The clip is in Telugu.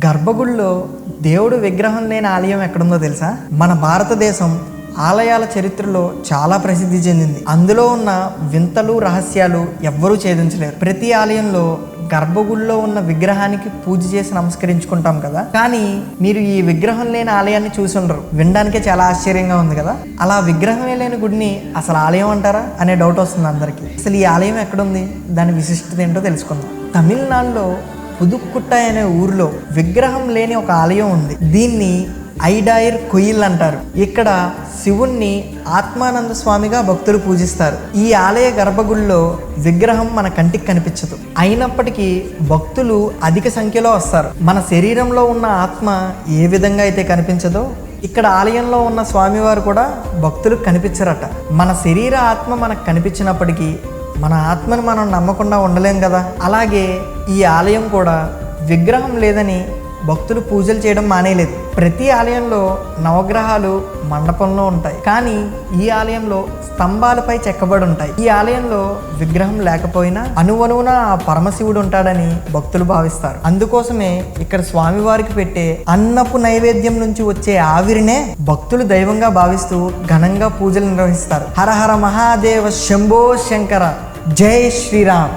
గర్భగుడిలో దేవుడు విగ్రహం లేని ఆలయం ఎక్కడుందో తెలుసా? మన భారతదేశం ఆలయాల చరిత్రలో చాలా ప్రసిద్ధి చెందింది. అందులో ఉన్న వింతలు రహస్యాలు ఎవ్వరూ ఛేదించలేరు. ప్రతి ఆలయంలో గర్భగుడిలో ఉన్న విగ్రహానికి పూజ చేసి నమస్కరించుకుంటాం కదా, కానీ మీరు ఈ విగ్రహం లేని ఆలయాన్ని చూసి ఉండరు. వినడానికే చాలా ఆశ్చర్యంగా ఉంది కదా. అలా విగ్రహమే లేని గుడిని అసలు ఆలయం అంటారా అనే డౌట్ వస్తుంది అందరికీ. అసలు ఈ ఆలయం ఎక్కడుంది, దాని విశిష్టత ఏంటో తెలుసుకుందాం. తమిళనాడులో పుదుక్కుట్టాయ్ అనే ఊరిలో విగ్రహం లేని ఒక ఆలయం ఉంది. దీన్ని ఐడాయిర్ కొయిల్ అంటారు. ఇక్కడ శివుణ్ణి ఆత్మానంద స్వామిగా భక్తులు పూజిస్తారు. ఈ ఆలయ గర్భగుడిలో విగ్రహం మన కంటికి కనిపించదు, అయినప్పటికీ భక్తులు అధిక సంఖ్యలో వస్తారు. మన శరీరంలో ఉన్న ఆత్మ ఏ విధంగా అయితే కనిపించదో, ఇక్కడ ఆలయంలో ఉన్న స్వామివారు కూడా భక్తులకు కనిపించరట. మన శరీర ఆత్మ మనకు కనిపించినప్పటికీ మన ఆత్మని మనం నమ్మకుండా ఉండలేం కదా. అలాగే ఈ ఆలయం కూడా విగ్రహం లేదని భక్తులు పూజలు చేయడం మానేయలేదు. ప్రతి ఆలయంలో నవగ్రహాలు మండపంలో ఉంటాయి, కానీ ఈ ఆలయంలో స్తంభాలపై చెక్కబడి ఉంటాయి. ఈ ఆలయంలో విగ్రహం లేకపోయినా అనువనువున ఆ పరమశివుడు ఉంటాడని భక్తులు భావిస్తారు. అందుకోసమే ఇక్కడ స్వామివారికి పెట్టే అన్నపు నైవేద్యం నుంచి వచ్చే ఆవిరినే భక్తులు దైవంగా భావిస్తూ ఘనంగా పూజలు నిర్వహిస్తారు. హర హర మహాదేవ శంభో శంకర, జై శ్రీరామ్.